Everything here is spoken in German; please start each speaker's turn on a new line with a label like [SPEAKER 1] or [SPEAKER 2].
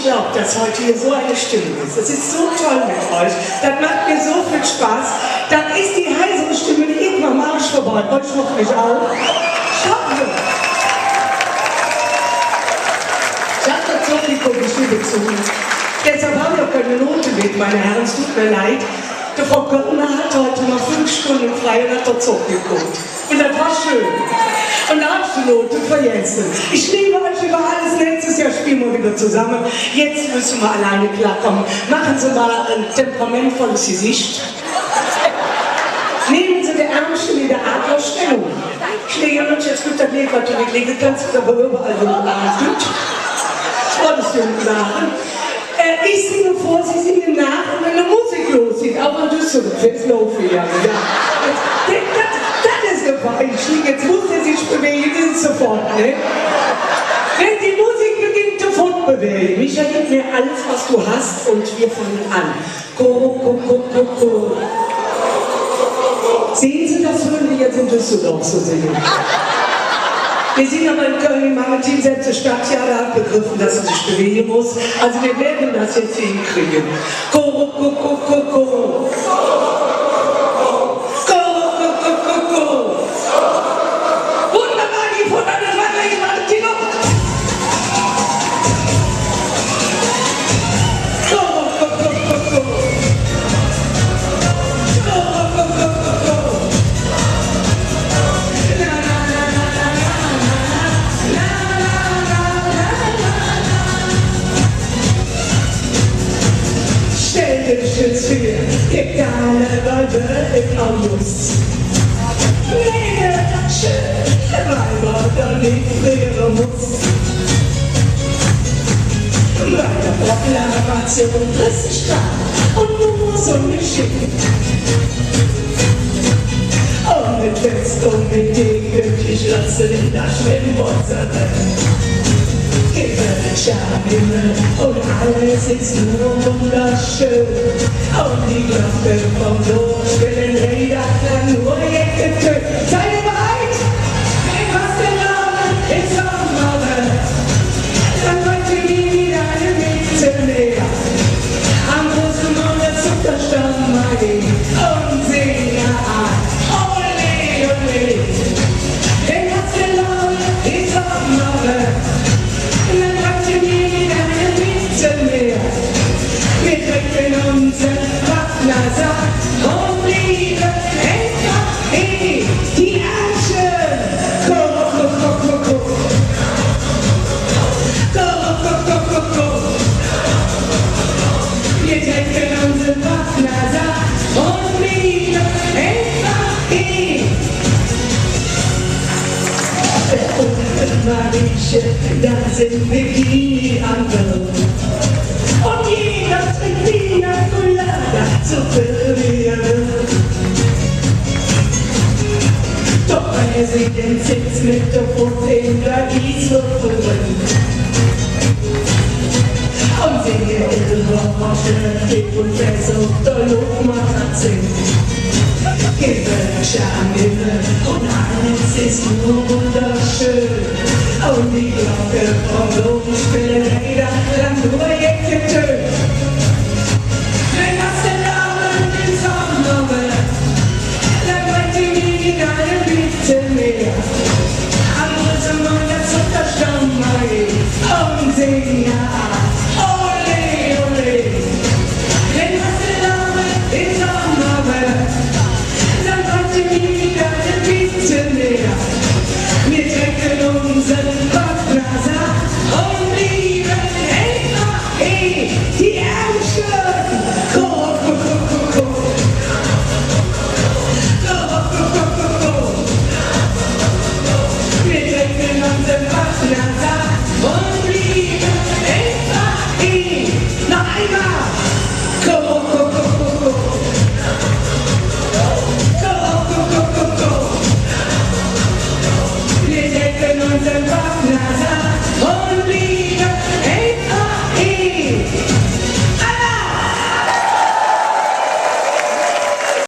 [SPEAKER 1] nicht glaubt, dass heute hier so eine Stimmung ist. Das ist so toll mit euch. Das macht mir so viel Spaß. Dann ist die heisere Stimme, die geht am Arsch vorbei. Euch hoffentlich auch. Schauen wir. Ich habe das Publikum Stimme zu. Deshalb habe ich auch keine Note mit, meine Herren. Es tut mir leid. Der Frau Göttner hat heute mal 5 Stunden frei und hat dort Zug geguckt. Und das war schön. Und da hast du Note vergessen. Ich liebe euch über alles. Nächstes Jahr spielen wir wieder zusammen. Jetzt müssen wir alleine klarkommen. Machen Sie mal ein temperamentvolles Gesicht. Nehmen Sie die Ärmchen in der Adlerstellung. Ich lege uns jetzt gut das Lied, was du nicht legen kannst, aber überall, wo du anfühlst. Wolltest du machen? Ich singe vor, Sie singen nach und wenn die Musik losgeht, auch in Düsseldorf, jetzt laufen wir ja. Das ist der Einstieg, jetzt muss er sich bewegen, das ist sofort, ne? Wenn die Musik beginnt, sofort bewegen. Micha, gib mir alles, was du hast und wir fangen an. Go. Sehen Sie, das würden wir jetzt in Düsseldorf so singen. Wir sind aber in Köln, machen Teamsätze Stadtjahre hat begriffen, dass er sich bewegen muss. Also wir werden das jetzt hinkriegen. Go. Wunderbar, die von alles weiter, ich warte die noch. Go. Egal, Leute, im August. Mega schön, weil man da nicht frieren muss. Meine Proklamation 30 Grad und nur so geschickt. Und mit West und mit Degen, ich lasse in das Schwimmbad rein. Himmel und alles ist nur wunderschön. Und die Glocke vom Dorf spielen Räder nur Ecke. Seid ihr bereit? Ich fass den Namen, ich Sommer. Dann wollt ihr nie wieder eine Mitte mehr. Am großen Mond der Zuckerstamm und singen an. Ole. Ich fass den Namen, ich Sommer. Wir trinken unseren Waffnersaft und lieben NKE, die Action! Go! Wir trinken unseren Waffnersaft und lieben NKE! Und Marieche, da sind wir die anderen. Und jeder trinkt Pina Colada zu verlieren. Doch Präsident sitzt mit der Brust in der Eiswürfeln. Und singe ihre Orange, Kick und versucht der Luftmatratze. Gewölkscher am Himmel und alles ist nur wunderschön. Und die Glocke vom Dom spielen